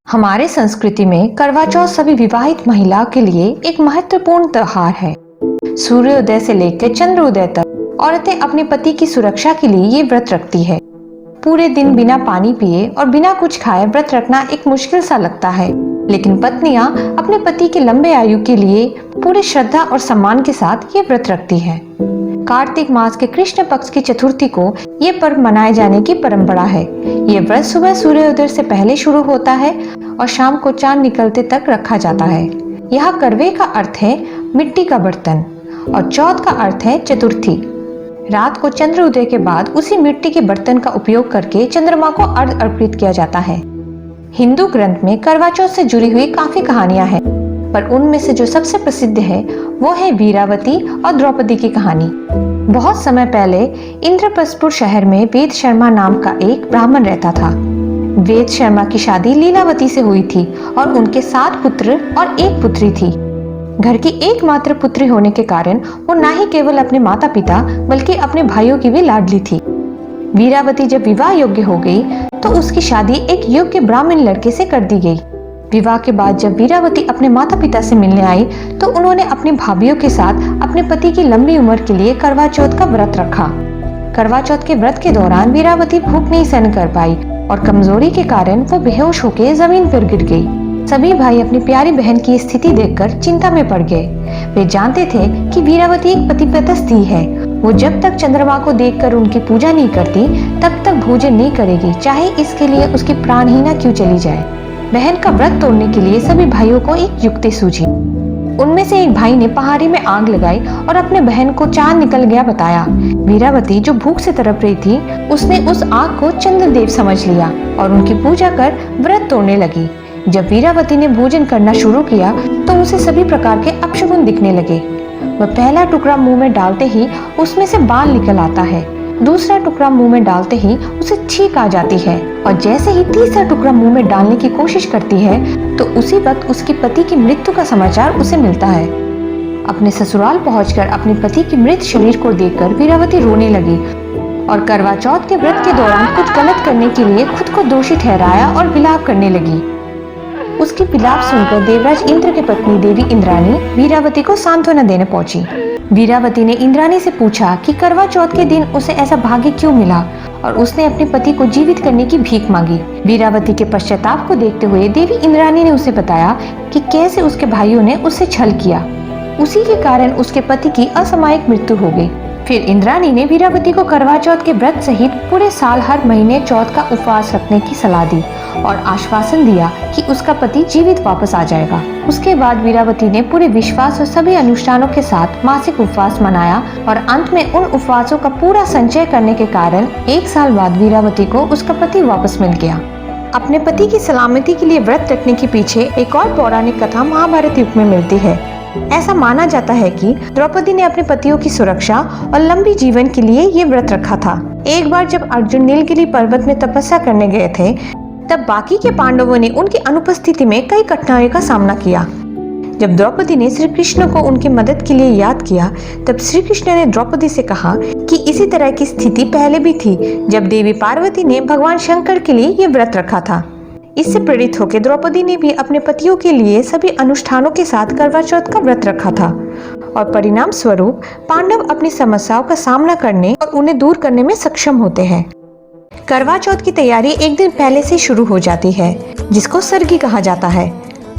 हमारे संस्कृति में करवा चौथ सभी विवाहित महिला के लिए एक महत्वपूर्ण त्योहार है। सूर्योदय से लेकर चंद्रोदय तक औरतें अपने पति की सुरक्षा के लिए ये व्रत रखती है। पूरे दिन बिना पानी पिए और बिना कुछ खाए व्रत रखना एक मुश्किल सा लगता है, लेकिन पत्नियां अपने पति के लंबे आयु के लिए पूरे श्रद्धा और सम्मान के साथ ये व्रत रखती है। कार्तिक मास के कृष्ण पक्ष की चतुर्थी को ये पर्व मनाए जाने की परंपरा है। ये व्रत सुबह सूर्योदय से पहले शुरू होता है और शाम को चांद निकलते तक रखा जाता है। यह करवे का अर्थ है मिट्टी का बर्तन और चौथ का अर्थ है चतुर्थी। रात को चंद्र उदय के बाद उसी मिट्टी के बर्तन का उपयोग करके चंद्रमा को अर्घ्य अर्पित किया जाता है। हिंदू ग्रंथ में करवा चौथ से जुड़ी हुई काफी कहानियां हैं, पर उनमें से जो सबसे प्रसिद्ध है वो है वीरावती और द्रौपदी की कहानी। बहुत समय पहले इंद्रप्रस्थपुर शहर में वेद शर्मा नाम का एक ब्राह्मण रहता था। वेद शर्मा की शादी लीलावती से हुई थी और उनके 7 पुत्र और 1 पुत्री थी। घर की एकमात्र पुत्री होने के कारण वो न ही केवल अपने माता पिता बल्कि अपने भाइयों की भी लाडली थी। वीरावती जब विवाह योग्य हो गई तो उसकी शादी एक योग्य ब्राह्मण लड़के से कर दी गई। विवाह के बाद जब वीरावती अपने माता पिता से मिलने आई तो उन्होंने अपनी भाभीियों के साथ अपने पति की लंबी उम्र के लिए करवा चौथ का व्रत रखा। करवा चौथ के व्रत के दौरान वीरावती भूख नहीं सहन कर पाई और कमजोरी के कारण वो बेहोश होकर जमीन पर गिर गई। सभी भाई अपनी प्यारी बहन की स्थिति देखकर चिंता में पड़ गए। वे जानते थे कि वीरावती एक पतिव्रता स्त्री है। वो जब तक चंद्रमा को देखकर उनकी पूजा नहीं करती तब तक भोजन नहीं करेगी, चाहे इसके लिए उसकी प्राण ही न क्यों चली जाए। बहन का व्रत तोड़ने के लिए सभी भाइयों को एक युक्ति सूझी। उनमें से एक भाई ने पहाड़ी में आग लगाई और अपने बहन को चांद निकल गया बताया। वीरावती जो भूख से तड़प रही थी उसने उस आग को चंद्रदेव समझ लिया और उनकी पूजा कर व्रत तोड़ने लगी। जब वीरावती ने भोजन करना शुरू किया तो उसे सभी प्रकार के अपशगुन दिखने लगे। वह पहला टुकड़ा मुंह में डालते ही उसमें से बाल निकल आता है, दूसरा टुकड़ा मुंह में डालते ही उसे छींक आ जाती है और जैसे ही तीसरा टुकड़ा मुंह में डालने की कोशिश करती है तो उसी वक्त उसके पति की मृत्यु का समाचार उसे मिलता है। अपने ससुराल पहुंचकर अपने पति की मृत शरीर को देखकर वीरावती रोने लगी और करवा चौथ के व्रत के दौरान कुछ गलत करने के लिए खुद को दोषी ठहराया और विलाप करने लगी। उसकी विलाप सुनकर देवराज इंद्र की पत्नी देवी इंद्राणी वीरावती को सांत्वना देने पहुंची। वीरावती ने इंद्राणी से पूछा कि करवा चौथ के दिन उसे ऐसा भाग्य क्यों मिला और उसने अपने पति को जीवित करने की भीख मांगी। वीरावती के पश्चाताप को देखते हुए देवी इंद्राणी ने उसे बताया कि कैसे उसके भाइयों ने उससे छल किया। उसी के कारण उसके पति की असामयिक मृत्यु हो गई। फिर इंद्राणी ने वीरावती को करवा चौथ के व्रत सहित पूरे साल हर महीने चौथ का उपवास रखने की सलाह दी और आश्वासन दिया कि उसका पति जीवित वापस आ जाएगा। उसके बाद वीरावती ने पूरे विश्वास और सभी अनुष्ठानों के साथ मासिक उपवास मनाया और अंत में उन उपवासों का पूरा संचय करने के कारण 1 साल बाद वीरावती को उसका पति वापस मिल गया। अपने पति की सलामती के लिए व्रत रखने के पीछे एक और पौराणिक कथा महाभारत युग में मिलती है। ऐसा माना जाता है कि द्रौपदी ने अपने पतियों की सुरक्षा और लंबी जीवन के लिए ये व्रत रखा था। एक बार जब अर्जुन नीलगिरी पर्वत में तपस्या करने गए थे तब बाकी के पांडवों ने उनकी अनुपस्थिति में कई कठिनाइयों का सामना किया। जब द्रौपदी ने श्री कृष्ण को उनकी मदद के लिए याद किया तब श्री कृष्ण ने द्रौपदी से कहा कि इसी तरह की स्थिति पहले भी थी जब देवी पार्वती ने भगवान शंकर के लिए ये व्रत रखा था। इससे प्रेरित होकर द्रौपदी ने भी अपने पतियों के लिए सभी अनुष्ठानों के साथ करवा चौथ का व्रत रखा था और परिणाम स्वरूप पांडव अपनी समस्याओं का सामना करने और उन्हें दूर करने में सक्षम होते हैं। करवा चौथ की तैयारी एक दिन पहले से शुरू हो जाती है, जिसको सरगी कहा जाता है।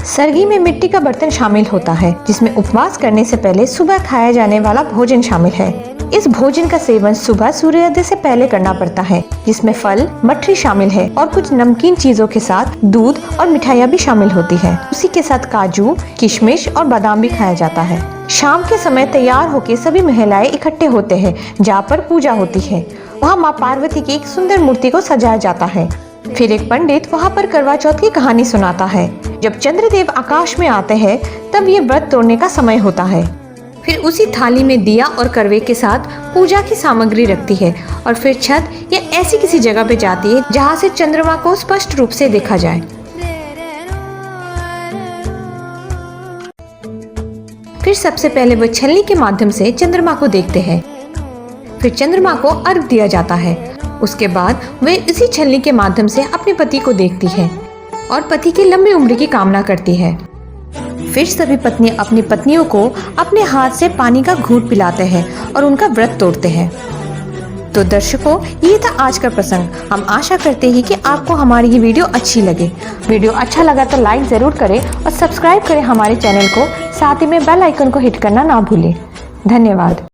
सरगी में मिट्टी का बर्तन शामिल होता है, जिसमें उपवास करने से पहले सुबह खाया जाने वाला भोजन शामिल है। इस भोजन का सेवन सुबह सूर्योदय से पहले करना पड़ता है, जिसमें फल, मठरी शामिल है और कुछ नमकीन चीजों के साथ दूध और मिठाइयाँ भी शामिल होती है। उसी के साथ काजू, किशमिश और बादाम भी खाया जाता है। शाम के समय तैयार होकर सभी महिलाएं इकट्ठे होते हैं जहाँ पर पूजा होती है। वहाँ माँ पार्वती की एक सुंदर मूर्ति को सजाया जाता है। फिर एक पंडित वहाँ पर करवा चौथ की कहानी सुनाता है। जब चंद्रदेव आकाश में आते हैं तब ये व्रत तोड़ने का समय होता है। फिर उसी थाली में दिया और करवे के साथ पूजा की सामग्री रखती है और फिर छत या ऐसी किसी जगह पे जाती है जहाँ से चंद्रमा को स्पष्ट रूप से देखा जाए। फिर सबसे पहले वह छलनी के माध्यम से चंद्रमा को देखते हैं। फिर चंद्रमा को अर्घ दिया जाता है। उसके बाद वे इसी छलनी के माध्यम से अपने पति को देखती है। और पति की लंबी उम्र की कामना करती है। फिर सभी पत्नी अपनी पत्नियों को अपने हाथ से पानी का घूंट पिलाते हैं और उनका व्रत तोड़ते हैं। तो दर्शकों, ये था आज का प्रसंग। हम आशा करते हैं कि आपको हमारी ये वीडियो अच्छी लगे। वीडियो अच्छा लगा तो लाइक जरूर करें और सब्सक्राइब करें हमारे चैनल को। साथ ही में बेल आइकन को हिट करना ना भूलें। धन्यवाद।